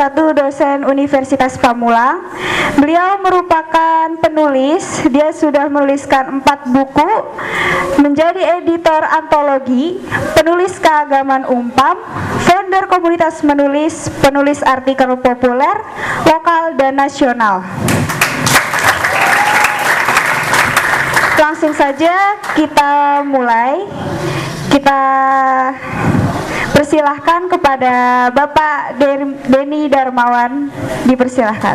satu dosen Universitas Pamulang. Beliau merupakan penulis. Dia sudah menuliskan 4 buku, menjadi editor antologi, penulis keagamaan Umpam, founder komunitas menulis, penulis artikel populer, lokal dan nasional. Langsung saja kita mulai. Kita persilahkan kepada Bapak Denny Darmawan, dipersilahkan.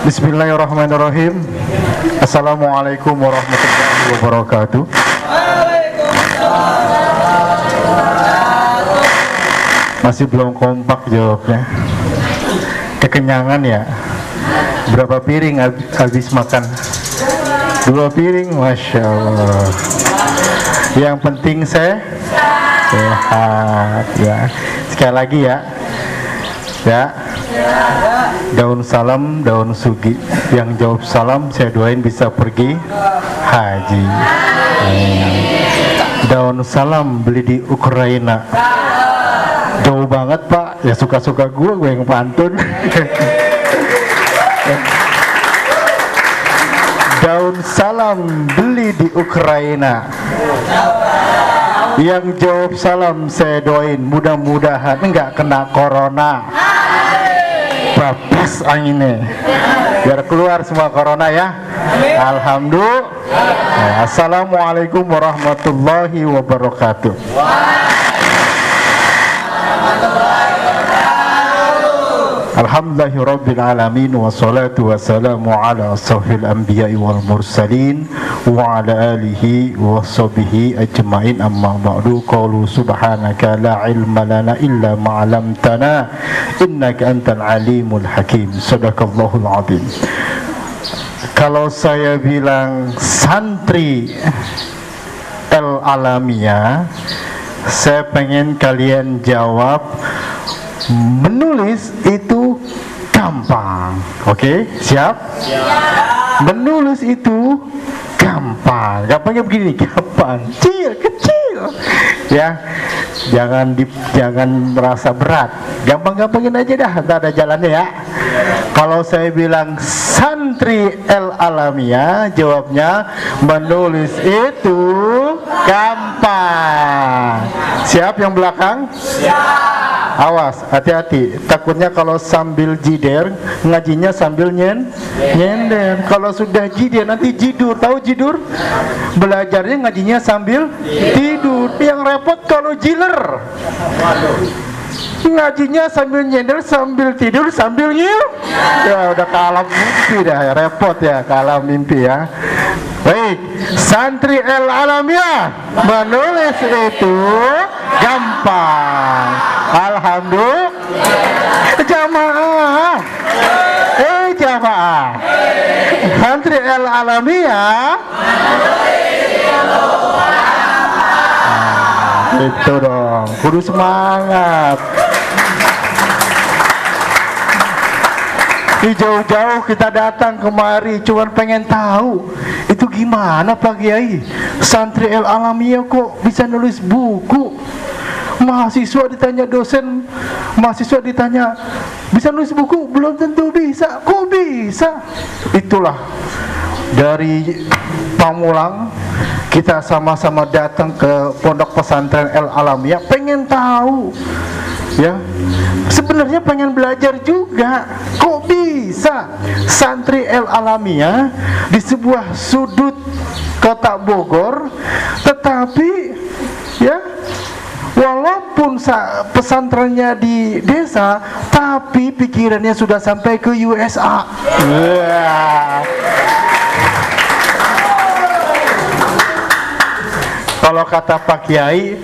Bismillahirrahmanirrahim. Assalamualaikum warahmatullahi wabarakatuh. Masih belum kompak jawabnya. Kekenyangan ya. Berapa piring habis makan? 2 piring, Masya Allah. Yang penting sehat ya. Sekali lagi ya. Daun salam, daun sugi. Yang jawab salam saya doain bisa pergi haji. Daun salam beli di Ukraina. Jauh banget Pak, ya suka-suka gue yang pantun. Daun salam beli di Ukraina. Yang jawab salam saya doain mudah-mudahan enggak kena corona. Babas anginnya, biar keluar semua corona ya. Alhamdulillah. Assalamualaikum warahmatullahi wabarakatuh. Alhamdulillahirabbil alamin wassalatu wassalamu ala asrofil anbiya'i wal mursalin wa ala alihi wa sahbihi ajma'in, amma ba'du. Qalu subhanaka la ilma lana illa ma 'allamtana innaka antal alimul hakim. Sadaqallahul azim. Kalau saya bilang santri El Alamiyah, saya pengen kalian jawab menulis itu gampang. Oke, siap? Siap. Menulis itu gampang. Gampangnya begini, gampang, kecil. Ya. Jangan merasa berat. Gampang-gampangin aja dah, entar ada jalannya ya. Kalau saya bilang santri El Alamiyah, jawabnya menulis itu gampang. Siap yang belakang? Siap. Awas, hati-hati. Takutnya kalau sambil jider, ngajinya sambil nyender. Kalau sudah jider, nanti jidur. Tahu jidur? Belajarnya ngajinya sambil tidur. Yang repot kalau jiler. Ngajinya sambil nyender, sambil tidur, sambil nyil. Ya udah kalah mimpi dah ya. Repot ya, kalah mimpi ya. Baik, santri El Alamiyah, menulis itu gampang. Alhamdulillah. Jamaah. Jamaah. Santri El Alamiyah. Itu dong, kudu semangat. Jauh-jauh kita datang kemari cuman pengen tahu itu gimana Pak Kiai, santri El Alamiyah kok bisa nulis buku. Mahasiswa ditanya dosen, mahasiswa ditanya bisa nulis buku, belum tentu bisa. Kok bisa? Itulah dari Pamulang kita sama-sama datang ke pondok pesantren El Alamiyah, pengen tahu ya, sebenarnya pengen belajar juga. Kok bisa santri El Alamiyah di sebuah sudut kota Bogor, tetapi ya walaupun pesantrennya di desa, tapi pikirannya sudah sampai ke USA. Kalau kata Pak Kiai,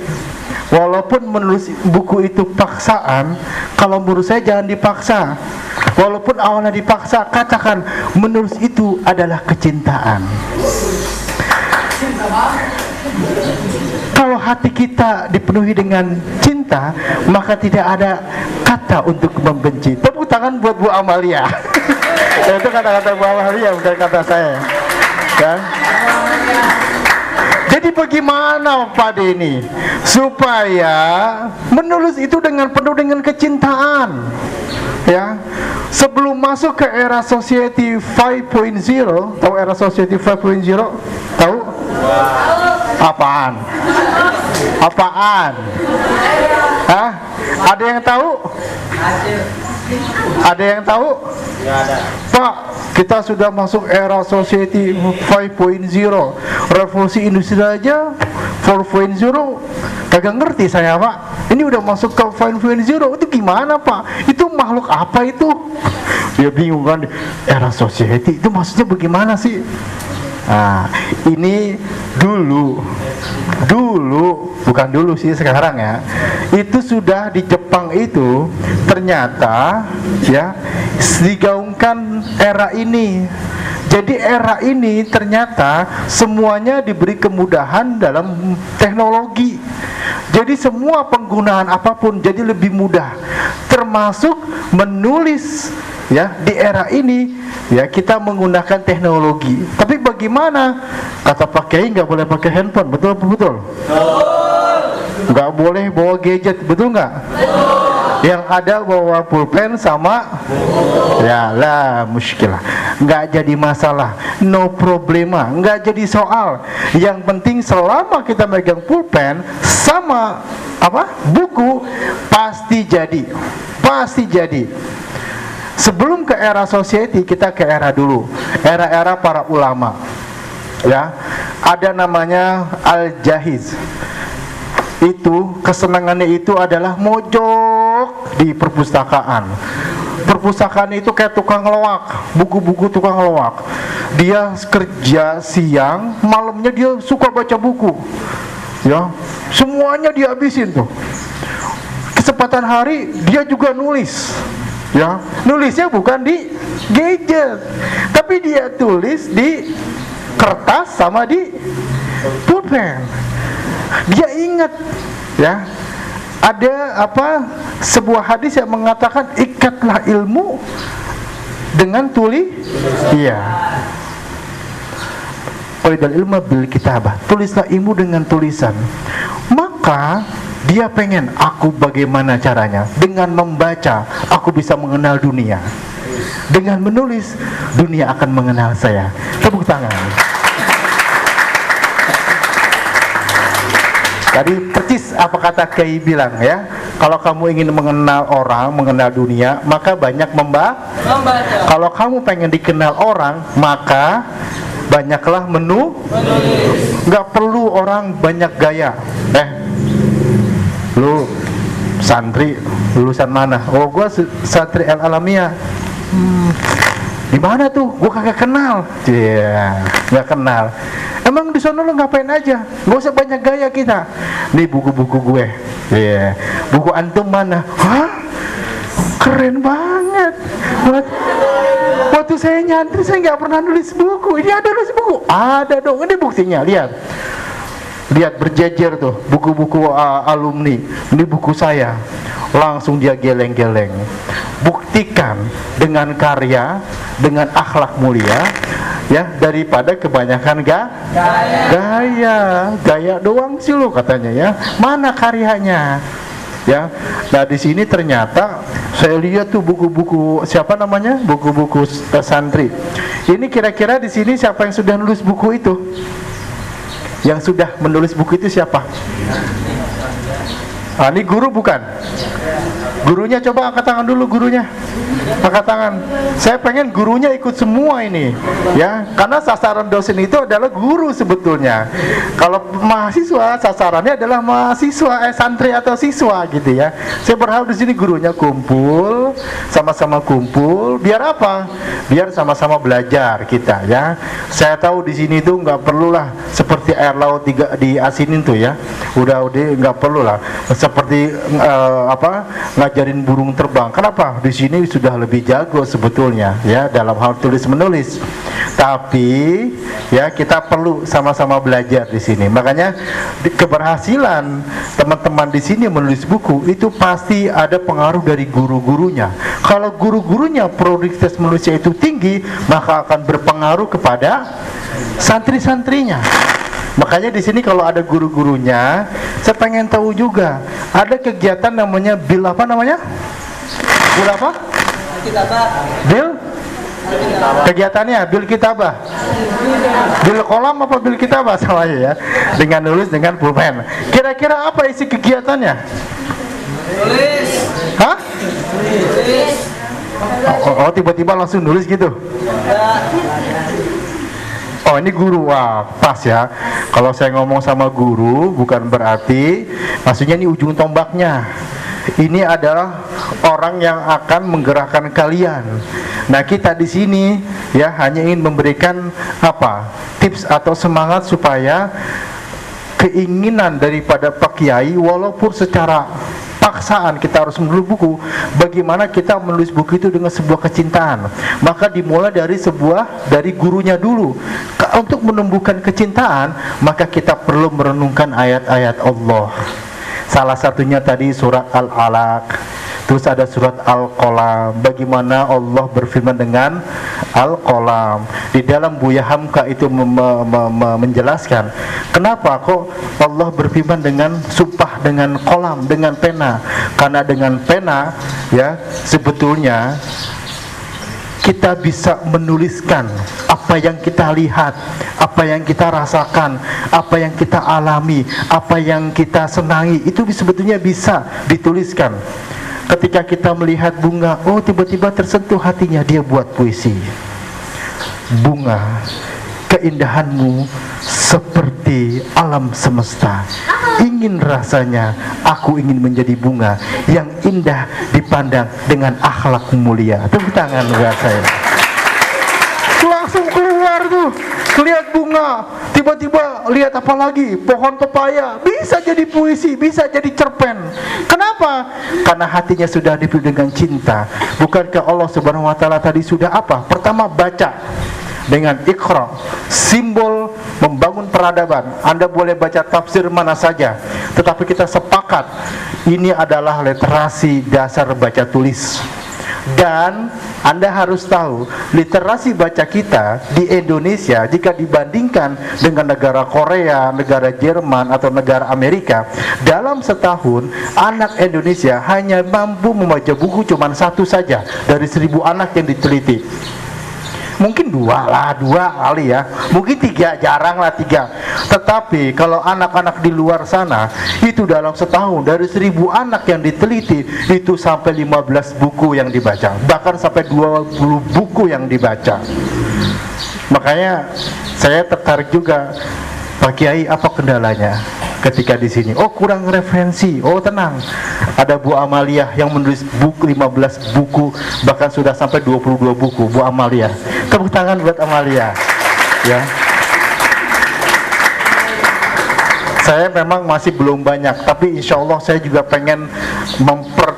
walaupun menulis buku itu paksaan, kalau menurut saya jangan dipaksa. Walaupun awalnya dipaksa, katakan menulis itu adalah kecintaan. Kalau hati kita dipenuhi dengan cinta, maka tidak ada kata untuk membenci. Tepuk tangan buat Bu Amalia. Itu kata-kata Bu Amalia, bukan kata saya. Ya. Jadi bagaimana Pak Denny supaya menulis itu penuh dengan kecintaan, ya. Sebelum masuk ke era Society 5.0, tahu era Society 5.0? Tahu? Apaan? Apaan? Hah? Ada yang tahu? Ada yang tahu? Pak, kita sudah masuk era Society 5.0, revolusi industri aja 4.0 kagak ngerti saya Pak. Ini udah masuk ke 5.0, itu gimana Pak? Itu makhluk apa itu? Dia bingung kan, era Society itu maksudnya bagaimana sih? Nah, ini dulu bukan dulu sih, sekarang ya. Itu sudah di Jepang itu ternyata ya digaungkan era ini. Jadi era ini ternyata semuanya diberi kemudahan dalam teknologi. Jadi semua penggunaan apapun jadi lebih mudah, termasuk menulis. Ya, di era ini ya kita menggunakan teknologi. Tapi bagaimana? Kata Pak Kiai nggak boleh pakai handphone, betul apa betul? Nggak boleh bawa gadget, betul nggak? Yang ada bawa pulpen sama ya lah muskilah, nggak jadi masalah, no problema, nggak jadi soal. Yang penting selama kita megang pulpen sama buku pasti jadi. Sebelum ke era Society, kita ke era dulu, era para ulama. Ya, ada namanya Al-Jahiz. Itu kesenangannya itu adalah mojok di perpustakaan. Perpustakaan itu kayak tukang loak, buku-buku tukang loak. Dia kerja siang, malamnya dia suka baca buku. Ya, semuanya dihabisin tuh. Kesempatan hari dia juga nulis. Ya, nulisnya bukan di gadget, tapi dia tulis di kertas sama di pulpen. Dia ingat, ya, ada sebuah hadis yang mengatakan ikatlah ilmu dengan iya. Qalidal ilma bil kitabah, tulislah ilmu dengan tulisan. Maka dia pengen, aku bagaimana caranya? Dengan membaca, aku bisa mengenal dunia. Dengan menulis, dunia akan mengenal saya. Tepuk tangan. Tadi persis apa kata Kiai bilang ya. Kalau kamu ingin mengenal orang, mengenal dunia, maka banyak membaca. Kalau kamu pengen dikenal orang, maka banyaklah menulis. Nggak perlu orang banyak gaya. Lu santri lulusan mana? Oh, gua santri Al Alamiyah. Di mana tuh? Gua kagak kenal. Iya, nggak kenal. Emang di sana lu ngapain aja? Gak usah banyak gaya kita. Nih buku-buku gue. Iya. Buku antum mana? Hah? Keren banget. Waktu saya nyantri saya nggak pernah nulis buku. Ini ada nulis buku? Ada dong. Ini buktinya. Lihat berjejer tuh buku-buku alumni. Ini buku saya. Langsung dia geleng-geleng. Buktikan dengan karya, dengan akhlak mulia, ya, daripada kebanyakan gaya doang sih lo katanya ya. Mana karyanya? Ya. Nah, di sini ternyata saya lihat tuh buku-buku siapa namanya? Buku-buku santri. Ini kira-kira di sini siapa yang sudah nulis buku itu? Yang sudah menulis buku itu siapa? Ini guru bukan? Gurunya coba angkat tangan dulu, gurunya. Angkat tangan. Saya pengen gurunya ikut semua ini, ya. Karena sasaran dosen itu adalah guru sebetulnya. Kalau mahasiswa, sasarannya adalah mahasiswa, santri atau siswa gitu ya. Saya berharap di sini gurunya kumpul, sama-sama kumpul. Biar apa? Biar sama-sama belajar kita, ya. Saya tahu di sini tuh nggak perlulah seperti air laut diasinin tuh ya. Udah nggak perlu lah. seperti ngajarin burung terbang. Kenapa? Di sini sudah lebih jago sebetulnya ya dalam hal tulis menulis. Tapi ya kita perlu sama-sama belajar di sini. Makanya keberhasilan teman-teman di sini menulis buku itu pasti ada pengaruh dari guru-gurunya. Kalau guru-gurunya produktivitas menulisnya itu tinggi, maka akan berpengaruh kepada santri-santrinya. Makanya di sini kalau ada guru-gurunya, saya pengen tahu juga ada kegiatan namanya bil apa namanya? Bil apa? Bil? Kegiatannya bil kitabah. Bil kolam apa bil kitabah salahnya ya? Dengan nulis dengan pulpen. Kira-kira apa isi kegiatannya? Tulis. Hah? Tulis. Oh, tiba-tiba langsung nulis gitu. Oh, ini guru, wah pas ya. Kalau saya ngomong sama guru bukan berarti maksudnya ini ujung tombaknya. Ini adalah orang yang akan menggerakkan kalian. Nah, kita di sini ya hanya ingin memberikan tips atau semangat supaya keinginan daripada Pak Kiai walaupun secara paksaan kita harus menulis buku, bagaimana kita menulis buku itu dengan sebuah kecintaan. Maka dimulai dari gurunya dulu. Untuk menumbuhkan kecintaan, maka kita perlu merenungkan ayat-ayat Allah. Salah satunya tadi surat Al-Alaq, terus ada surat Al-Qalam. Bagaimana Allah berfirman dengan Al-Qalam. Di dalam Buya Hamka itu menjelaskan kenapa kok Allah berfirman dengan sumpah dengan kolam, dengan pena. Karena dengan pena ya sebetulnya kita bisa menuliskan apa yang kita lihat, apa yang kita rasakan, apa yang kita alami, apa yang kita senangi, itu sebetulnya bisa dituliskan. Ketika kita melihat bunga, oh tiba-tiba tersentuh hatinya, dia buat puisi. Bunga, keindahanmu seperti alam semesta. Ingin rasanya aku ingin menjadi bunga yang indah dipandang dengan akhlak mulia. Tepuk tangan buat saya. Langsung keluar tuh, lihat bunga, tiba-tiba lihat apa lagi? Pohon pepaya, bisa jadi puisi, bisa jadi cerpen. Kenapa? Karena hatinya sudah dipenuhi dengan cinta. Bukankah Allah Subhanahu wa taala tadi sudah apa? Pertama baca dengan Iqra, simbol membangun peradaban. Anda boleh baca tafsir mana saja, tetapi kita sepakat ini adalah literasi dasar baca tulis. Dan Anda harus tahu, literasi baca kita di Indonesia jika dibandingkan dengan negara Korea, negara Jerman atau negara Amerika, dalam setahun anak Indonesia hanya mampu membaca buku cuma satu saja dari 1000 anak yang diteliti. Mungkin dua kali ya, mungkin 3, jarang lah 3. Tetapi kalau anak-anak di luar sana itu dalam setahun dari 1000 anak yang diteliti itu sampai 15 buku yang dibaca, bahkan sampai 20 buku yang dibaca. Makanya saya tertarik juga, Pak Kiai apa kendalanya ketika di sini? Oh kurang referensi. Oh tenang, ada Bu Amalia yang menulis buku 15 buku, bahkan sudah sampai 22 buku. Bu Amalia, tepuk tangan buat Amalia ya. Saya memang masih belum banyak, tapi insya Allah saya juga pengen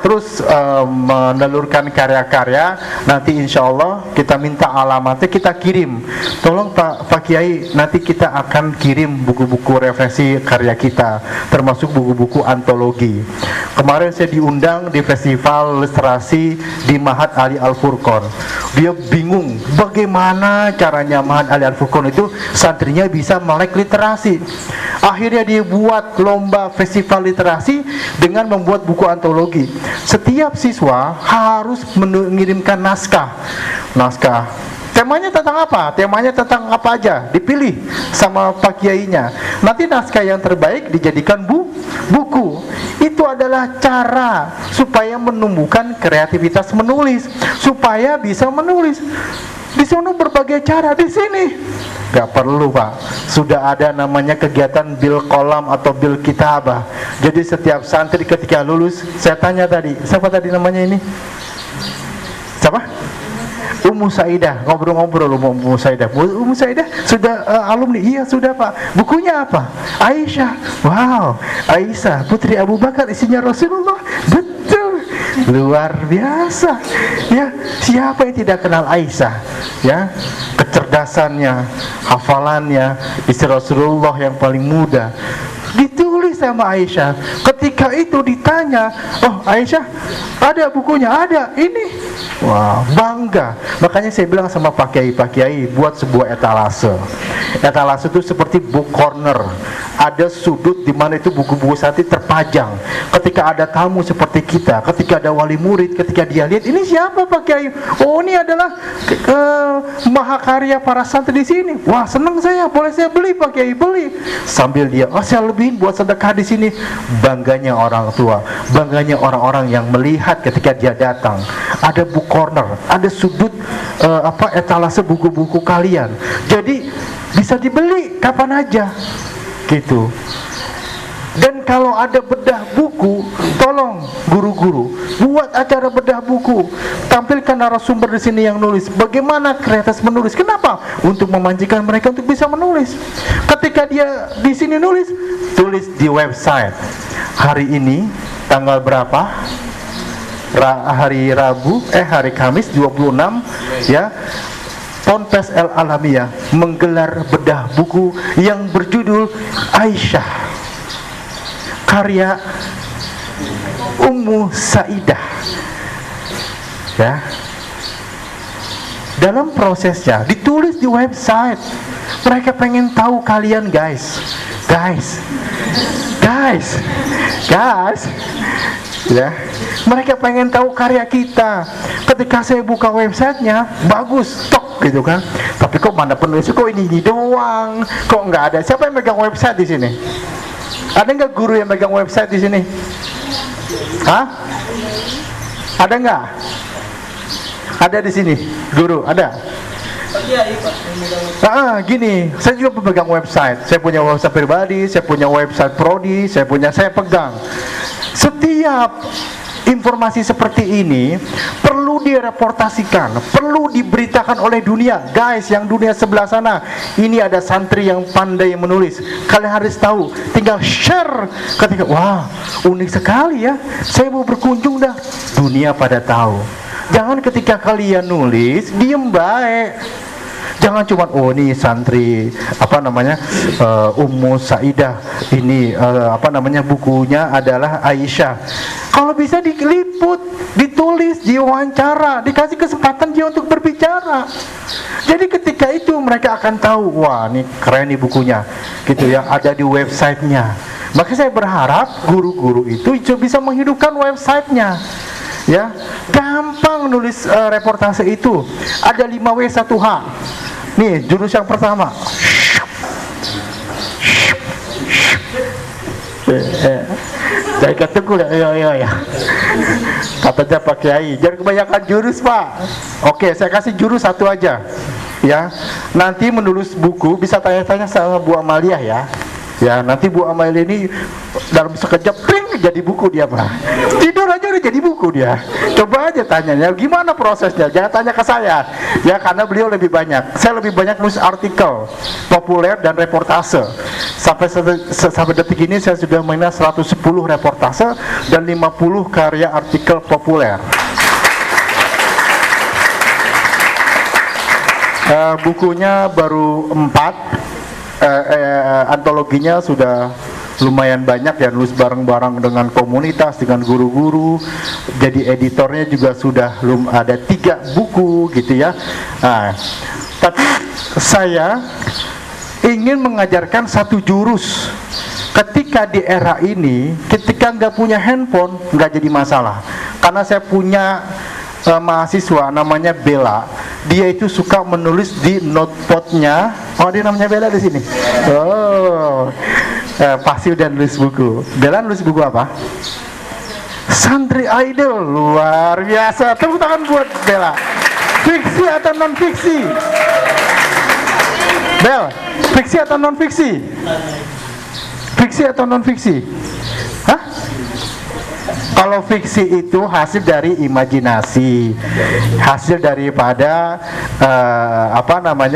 terus menelurkan karya-karya. Nanti insya Allah kita minta alamatnya, kita kirim. Tolong Pak Kiai, nanti kita akan kirim buku-buku referensi karya kita, termasuk buku-buku antologi. Kemarin saya diundang di festival literasi di Mahat Ali Al-Furqon. Dia bingung bagaimana caranya Mahat Ali Al-Furqon itu santrinya bisa melek literasi. Akhirnya dia buat lomba festival literasi dengan membuat buku antologi. Setiap siswa harus mengirimkan naskah. Temanya tentang apa? Temanya tentang apa aja? Dipilih sama Pak Kiainya. Nanti naskah yang terbaik dijadikan buku. Itu adalah cara supaya menumbuhkan kreativitas menulis, supaya bisa menulis. Di sana berbagai cara, di sini gak perlu Pak, sudah ada namanya kegiatan bil kolam atau bil kitabah. Jadi setiap santri ketika lulus, saya tanya tadi, siapa tadi namanya ini? Siapa? Ummu Saidah, ngobrol-ngobrol Ummu Saidah. Ummu Saidah sudah alumni? Iya sudah Pak. Bukunya apa? Aisyah. Wow, Aisyah putri Abu Bakar, istrinya Rasulullah. Betul, luar biasa. Ya, siapa yang tidak kenal Aisyah? Ya, kecerdasannya, hafalannya, istri Rasulullah yang paling muda. Ditulis sama Aisyah. Ketika itu ditanya, oh Aisyah, ada bukunya? Ada, ini. Wah, bangga. Makanya saya bilang sama Pak Kiai, buat sebuah etalase. Etalase itu seperti book corner. Ada sudut di mana itu buku-buku santri terpajang. Ketika ada tamu seperti kita, ketika ada wali murid, ketika dia lihat, ini siapa Pak Kiai? Oh, ini adalah mahakarya para santri di sini. Wah, senang saya, boleh saya beli Pak Kiai? Beli. Sambil dia, oh saya lebihin buat sedekah di sini. Bangganya orang tua, bangganya orang-orang yang melihat ketika dia datang. Ada book corner, ada sudut etalase buku-buku kalian. Jadi bisa dibeli kapan aja. Gitu. Dan kalau ada bedah buku, tolong guru-guru buat acara bedah buku, tampilkan narasumber di sini yang nulis. Bagaimana kreativitas menulis? Kenapa? Untuk memancingkan mereka untuk bisa menulis. Ketika dia di sini nulis, tulis di website. Hari ini tanggal berapa? Hari Rabu, hari Kamis 26 ya. Ponpes El Alamiyah menggelar bedah buku yang berjudul Aisyah, karya Ummu Saidah. Ya. Dalam prosesnya ditulis di website. Mereka pengen tahu kalian guys. Ya, mereka pengen tahu karya kita. Ketika saya buka websitenya, bagus, tok gitu kan. Tapi kok mana penulis? Kok ini doang? Kok nggak ada? Siapa yang megang website di sini? Ada nggak guru yang megang website di sini? Hah? Ada nggak? Ada di sini, guru ada? Gini, saya juga pemegang website. Saya punya website pribadi, saya punya website prodi, saya pegang. Setiap informasi seperti ini perlu direportasikan, perlu diberitakan oleh dunia. Guys, yang dunia sebelah sana, ini ada santri yang pandai menulis. Kalian harus tahu, tinggal share. Ketika, wah, unik sekali ya, saya mau berkunjung dah. Dunia pada tahu. Jangan ketika kalian nulis, diem baik. Jangan cuma ini santri Ummu Saidah ini bukunya adalah Aisyah. Kalau bisa diliput, ditulis, diwawancara, dikasih kesempatan dia untuk berbicara. Jadi ketika itu mereka akan tahu, wah ini keren nih bukunya, gitu ya, ada di websitenya. Maka saya berharap guru-guru itu bisa menghidupkan websitenya. Ya, gampang nulis reportase itu. Ada 5W 1H. Nih, jurus yang pertama. Saya ketemu ya. Katanya Pak Kiai, jangan kebanyakan jurus Pak. Oke, saya kasih jurus satu aja. Ya, nanti menulis buku bisa tanya-tanya sama Bu Amalia ya. Ya, nanti Bu Amalia ini dalam sekejap pring jadi buku dia Pak. Tidur aja udah jadi buku dia. Coba aja tanyanya gimana prosesnya. Jangan tanya ke saya. Ya, karena beliau lebih banyak. Saya lebih banyak nulis artikel populer dan reportase. Sampai detik ini saya sudah mainnya 110 reportase dan 50 karya artikel populer. Bukunya baru 4. Antologinya sudah lumayan banyak ya, nulis bareng-bareng dengan komunitas, dengan guru-guru. Jadi editornya juga sudah ada 3 buku gitu ya. Tapi saya ingin mengajarkan satu jurus. Ketika di era ini, ketika nggak punya handphone nggak jadi masalah. Karena saya punya mahasiswa namanya Bella. Dia itu suka menulis di notepad-nya. Oh, dia namanya Bella di sini. Oh, pasti udah nulis buku. Bella nulis buku apa? Santri Idol. Luar biasa. Tepuk tangan buat Bella. Fiksi atau non fiksi? Bel, fiksi atau non fiksi? Fiksi atau non fiksi? Hah? Kalau fiksi itu hasil dari imajinasi, hasil daripada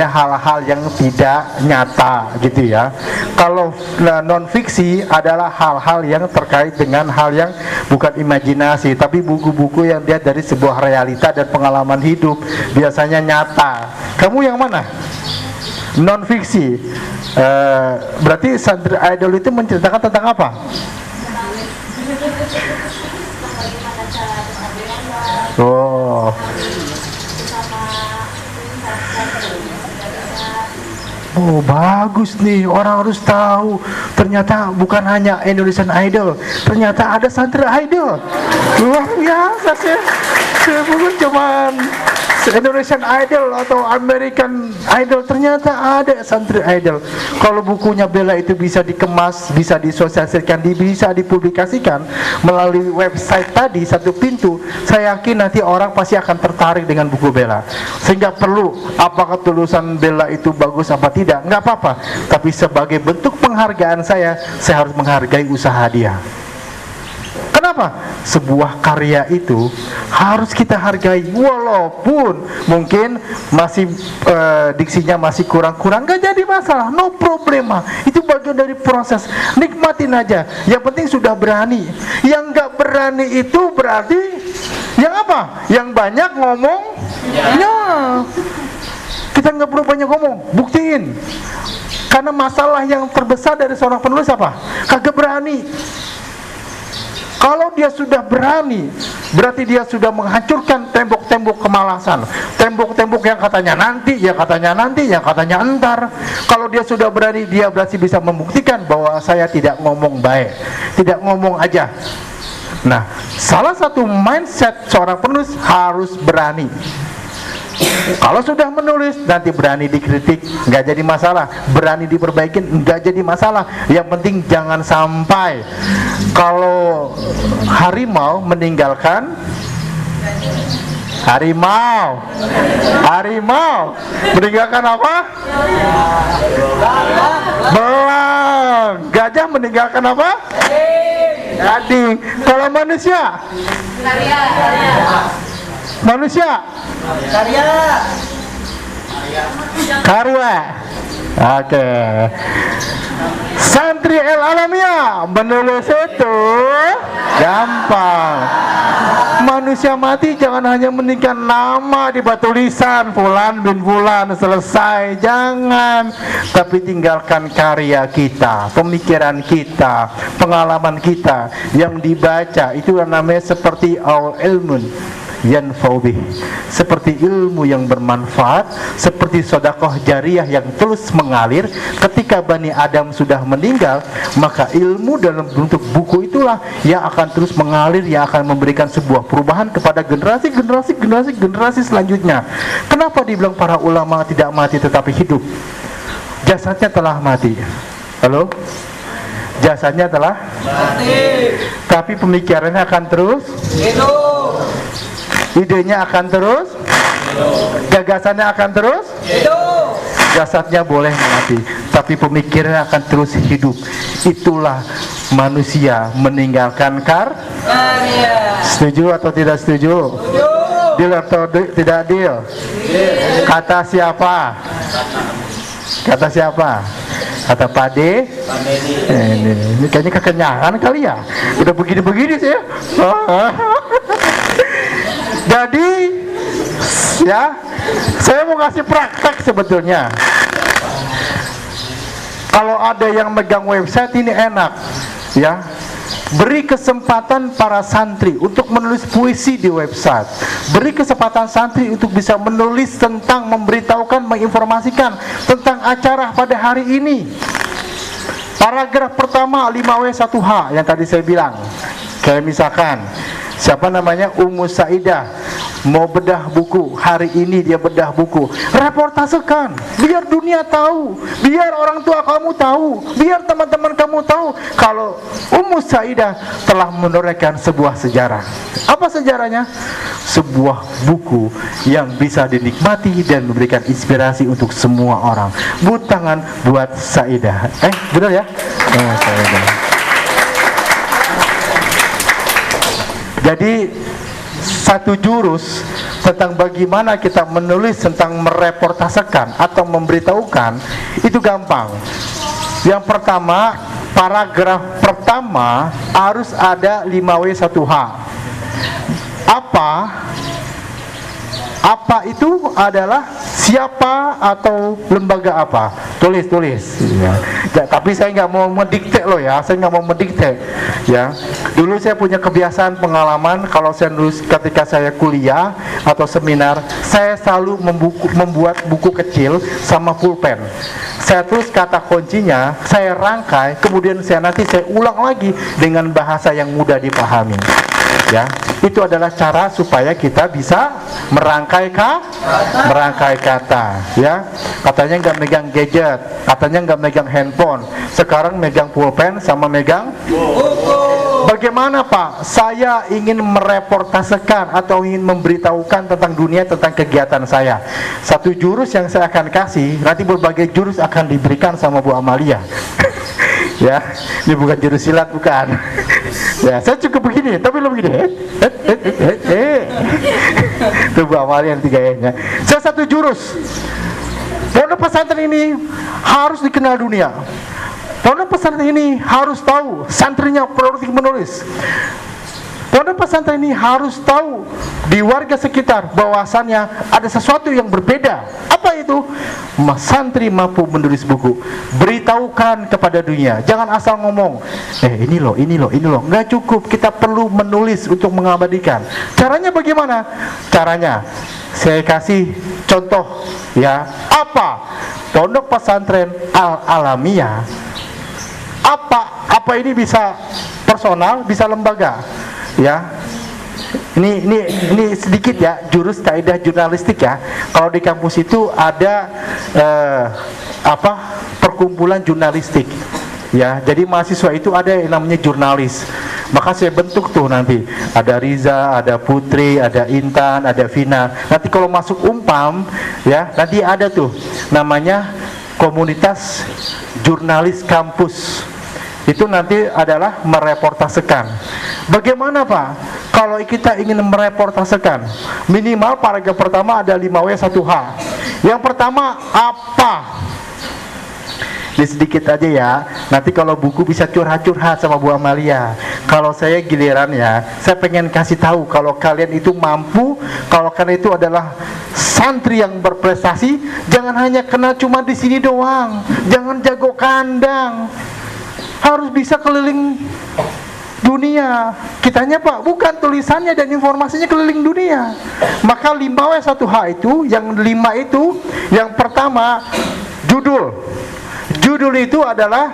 hal-hal yang tidak nyata gitu ya. Kalau non fiksi adalah hal-hal yang terkait dengan hal yang bukan imajinasi, tapi buku-buku yang dia dari sebuah realita dan pengalaman hidup, biasanya nyata. Kamu yang mana? Non fiksi. Berarti Santri Idol itu menceritakan tentang apa? Oh. Oh, bagus nih, orang harus tahu. Ternyata bukan hanya Indonesian Idol, ternyata ada Santri Idol. Luar biasa sih. Saya bukan cuman Indonesian Idol atau American Idol, ternyata ada Santri Idol. Kalau bukunya Bella itu bisa dikemas, bisa disosialisasikan, bisa dipublikasikan melalui website tadi Satu Pintu, saya yakin nanti orang pasti akan tertarik dengan buku Bella. Sehingga perlu, apakah tulisan Bella itu bagus apa tidak, nggak apa-apa. Tapi sebagai bentuk penghargaan saya harus menghargai usaha dia. Kenapa? Sebuah karya itu harus kita hargai, walaupun mungkin masih diksinya masih kurang-kurang, gak jadi masalah, no problema. Itu bagian dari proses, nikmatin aja. Yang penting sudah berani. Yang gak berani itu berarti yang apa? Yang banyak ngomong. Ya, kita gak perlu banyak ngomong, buktiin. Karena masalah yang terbesar dari seorang penulis apa? Kagak berani. Kalau dia sudah berani, berarti dia sudah menghancurkan tembok-tembok kemalasan, tembok-tembok yang katanya nanti, yang katanya entar. Kalau dia sudah berani, dia berarti bisa membuktikan bahwa saya tidak ngomong baik, tidak ngomong aja. Nah, salah satu mindset seorang penulis harus berani. Kalau sudah menulis, nanti berani dikritik, nggak jadi masalah. Berani diperbaikin, nggak jadi masalah. Yang penting jangan sampai kalau harimau meninggalkan harimau meninggalkan apa? Belang. Gajah meninggalkan apa? Gading. Kalau manusia? Karya. Oke. Santri El Alamiah menulis itu gampang. Manusia mati jangan hanya meninggalkan nama di batu lisan, Fulan bin Fulan, selesai. Jangan. Tapi tinggalkan karya kita, pemikiran kita, pengalaman kita yang dibaca. Itu namanya seperti al ilmun yanfa'u bih, seperti ilmu yang bermanfaat, seperti sedekah jariyah yang terus mengalir. Ketika Bani Adam sudah meninggal, maka ilmu dalam bentuk buku itulah yang akan terus mengalir, yang akan memberikan sebuah perubahan kepada generasi selanjutnya. Kenapa dibilang para ulama tidak mati tetapi hidup? Jasadnya telah mati. Halo? Jasadnya telah mati, tapi pemikirannya akan terus hidup. Idenya akan terus, gagasannya akan terus hidup. Jasadnya boleh mati, tapi pemikirannya akan terus hidup. Itulah manusia meninggalkan karya. Setuju atau tidak setuju? Deal atau tidak deal? Kata siapa? Kata siapa? Kata Pade. Ini kayaknya kekenyangan kali ya. Udah begini-begini sih ya. Jadi ya, saya mau ngasih praktek sebetulnya. Kalau ada yang megang website ini enak ya. Beri kesempatan para santri untuk menulis puisi di website. Beri kesempatan santri untuk bisa menulis tentang, memberitahukan, menginformasikan tentang acara pada hari ini. Paragraf pertama 5W1H yang tadi saya bilang. Kayak misalkan siapa namanya, Ummu Saidah mau bedah buku, hari ini dia bedah buku, reportasekan, biar dunia tahu, biar orang tua kamu tahu, biar teman-teman kamu tahu kalau Ummu Saidah telah menorehkan sebuah sejarah. Apa sejarahnya? Sebuah buku yang bisa dinikmati dan memberikan inspirasi untuk semua orang. Buat tangan buat Saidah. Benar ya? Saidah. Jadi satu jurus tentang bagaimana kita menulis tentang mereportasekan atau memberitahukan itu gampang. Yang pertama, paragraf pertama harus ada 5W1H. Apa itu adalah siapa atau lembaga apa? Tulis ya. Tapi saya nggak mau mendikte loh ya, saya nggak mau mendikte ya. Dulu saya punya kebiasaan pengalaman kalau saya nulis ketika saya kuliah atau seminar, saya selalu membuat buku kecil sama pulpen. Saya tulis kata kuncinya, saya rangkai, kemudian saya ulang lagi dengan bahasa yang mudah dipahami. Ya, itu adalah cara supaya kita bisa merangkai kata. Ya, katanya nggak megang gadget, katanya nggak megang handphone, sekarang megang pulpen sama megang buku. Bagaimana Pak? Saya ingin mereportasekan atau ingin memberitahukan tentang dunia, tentang kegiatan saya. Satu jurus yang saya akan kasih, nanti berbagai jurus akan diberikan sama Bu Amalia. Ya, ini bukan jurus silat, bukan. Ya, saya cukup begini, tapi lo begini. Itu Bu Amalia yang tiganya. Saya satu jurus. Pondok pesantren ini harus dikenal dunia. Pondok pesantren ini harus tahu santrinya produktif menulis. Pondok pesantren ini harus tahu di warga sekitar bahwasannya ada sesuatu yang berbeda. Apa itu? Santri mampu menulis buku. Beritahukan kepada dunia. Jangan asal ngomong. Ini loh. Nggak cukup. Kita perlu menulis untuk mengabadikan. Caranya bagaimana? Caranya saya kasih contoh ya. Apa? Pondok pesantren Al-Alamiyah. Apa ini bisa personal, bisa lembaga. Ya, ini sedikit ya jurus kaidah jurnalistik ya. Kalau di kampus itu ada perkumpulan jurnalistik. Ya, jadi mahasiswa itu ada yang namanya jurnalis. Maka saya bentuk tuh nanti ada Riza, ada Putri, ada Intan, ada Vina. Nanti kalau masuk Umpam ya, nanti ada tuh namanya komunitas jurnalis kampus. Itu nanti adalah mereportasekan. Bagaimana Pak? Kalau kita ingin mereportasekan, minimal paragraf pertama ada 5W1H. Yang pertama apa? Ini sedikit aja ya. Nanti kalau buku bisa curhat-curhat sama Bu Amalia. Kalau saya giliran ya, saya pengen kasih tahu kalau kalian itu mampu, kalau kalian itu adalah santri yang berprestasi, jangan hanya kenal cuma di sini doang. Jangan jago kandang. Harus bisa keliling dunia. Kitanya Pak, bukan tulisannya dan informasinya keliling dunia. Maka 5W1H itu, yang 5 itu, yang pertama judul. Judul itu adalah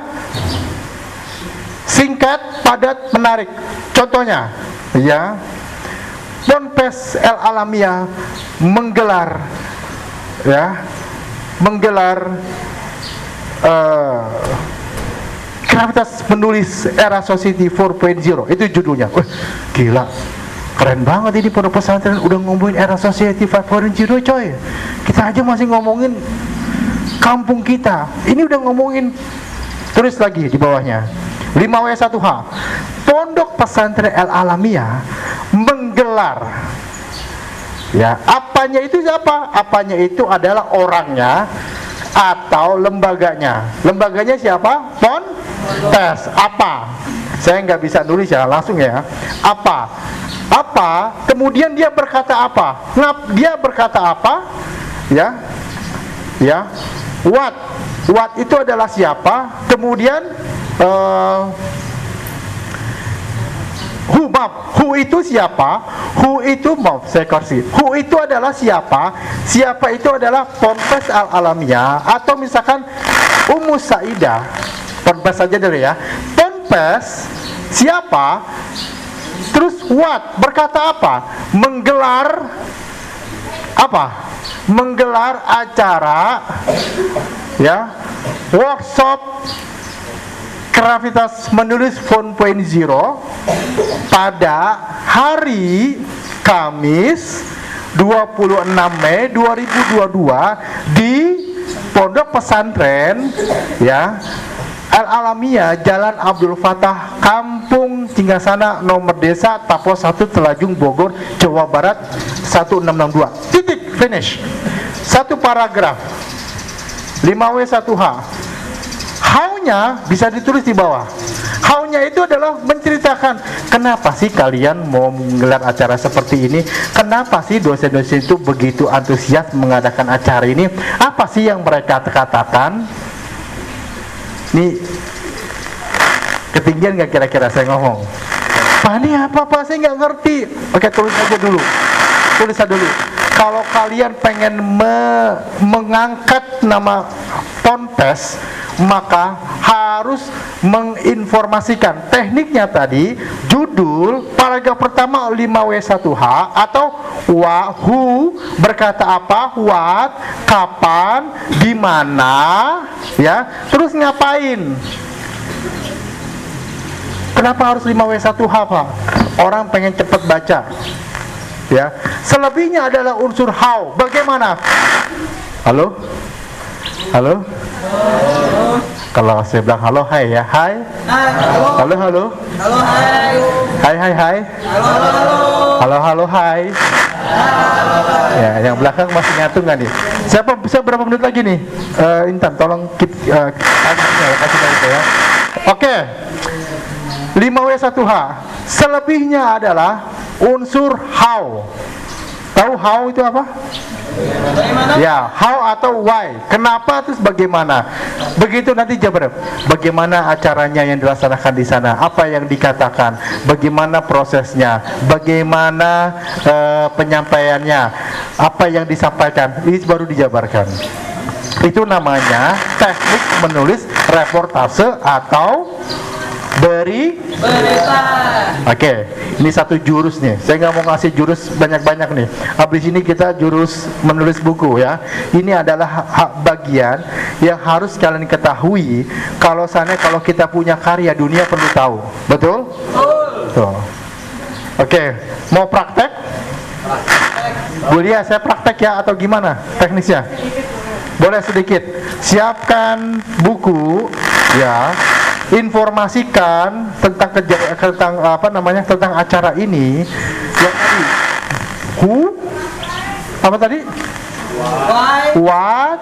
singkat, padat, menarik. Contohnya, ya, Ponpes Al-Alamiyah menggelar Gravitas Menulis Era Society 4.0. Itu judulnya. Gila, keren banget ini pondok pesantren udah ngomongin Era Society 4.0 coy. Kita aja masih ngomongin kampung kita, ini udah ngomongin. Tulis lagi di bawahnya 5W1H. Pondok pesantren Al-Alamiyah menggelar. Ya, apanya itu siapa? Apanya itu adalah orangnya atau lembaganya. Lembaganya siapa? Ponpes. Apa? Saya nggak bisa nulis ya, langsung ya. Apa? Kemudian dia berkata apa? Dia berkata apa? Ya. What itu adalah siapa? Kemudian who itu siapa? Who itu who itu adalah siapa? Siapa itu adalah Ponpes Al-Alamiyah atau misalkan Ummu Saidah. Ponpes saja dulu ya. Ponpes siapa? Terus what? Berkata apa? Menggelar apa? Menggelar acara ya, workshop Gravitas Menulis 4.0 pada hari Kamis 26 Mei 2022 di Pondok Pesantren ya Al-Alamiyah, Jalan Abdul Fatah, Kampung Cingasana, nomor desa Tapos 1, Telajung, Bogor, Jawa Barat 1662. Titik, finish. Satu paragraf. 5W1H. How-nya bisa ditulis di bawah. How-nya itu adalah menceritakan kenapa sih kalian mau menggelar acara seperti ini, kenapa sih dosen-dosen itu begitu antusias mengadakan acara ini, apa sih yang mereka katakan. Nih, ketinggian gak kira-kira saya ngomong? Pak, ini apa saya nggak ngerti. Oke, tulis aja dulu. Tulis aja dulu. Kalau kalian pengen mengangkat nama Ponpes, maka harus menginformasikan tekniknya tadi, judul, paragraf pertama 5W1H atau who berkata apa, what, kapan, di mana, ya, terus ngapain. Kenapa harus 5W1H, Pak? Orang pengen cepat baca. Ya, selebihnya adalah unsur how. Bagaimana? Halo? Halo? Kalau saya bilang halo, hai ya, hai. Halo, halo. Halo, hai. Hai, hai, hai. Halo, halo, hai. Ya, yang belakang masih nyatu nggak nih? Siapa bisa berapa menit lagi nih? Intan, tolong keep kasih tahu saya. Oke. 5W1H. Selebihnya adalah unsur how. Tahu how itu apa? Bagaimana? Ya, how atau why. Kenapa terus bagaimana? Begitu nanti jawab. Bagaimana acaranya yang dilaksanakan di sana? Apa yang dikatakan? Bagaimana prosesnya? Bagaimana penyampaiannya? Apa yang disampaikan? Ini baru dijabarkan. Itu namanya teknik menulis reportase atau berita. Oke, ini satu jurus nih. Saya nggak mau ngasih jurus banyak-banyak nih. Habis ini kita jurus menulis buku ya. Ini adalah bagian yang harus kalian ketahui. Kalau kita punya karya, dunia perlu tahu. Betul? Betul. Oke, mau praktek? Bu Lia, saya praktek ya atau gimana teknisnya? Boleh sedikit. Siapkan buku ya. Informasikan tentang tentang acara ini yang tadi who, apa tadi, what,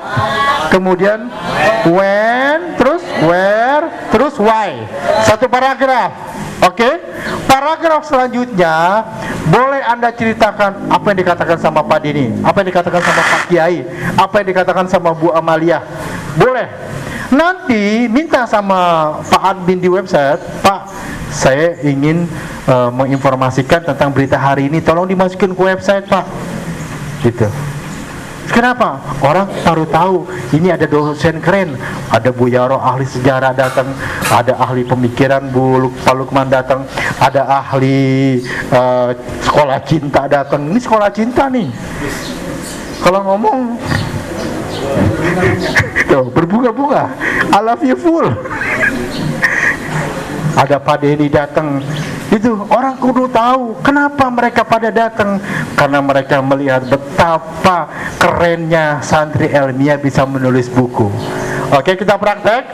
kemudian when, terus where, terus why. Satu paragraf. Oke. Paragraf selanjutnya boleh Anda ceritakan apa yang dikatakan sama Pak Dini, apa yang dikatakan sama Pak Kiai, apa yang dikatakan sama Bu Amalia. Boleh. Nanti minta sama Pak admin di website, Pak, saya ingin menginformasikan tentang berita hari ini, tolong dimasukin ke website, Pak. Gitu. Kenapa? Orang baru tahu ini ada dosen keren, ada Bu Yaro ahli sejarah datang, ada ahli pemikiran Pak Lukman datang, ada ahli sekolah cinta datang. Ini sekolah cinta nih. Kalau ngomong tuh, berbunga-bunga, I love you full. Ada Pak Denny datang, itu orang kudu tahu kenapa mereka pada datang, karena mereka melihat betapa kerennya santri ilmiah bisa menulis buku. Oke, kita praktek.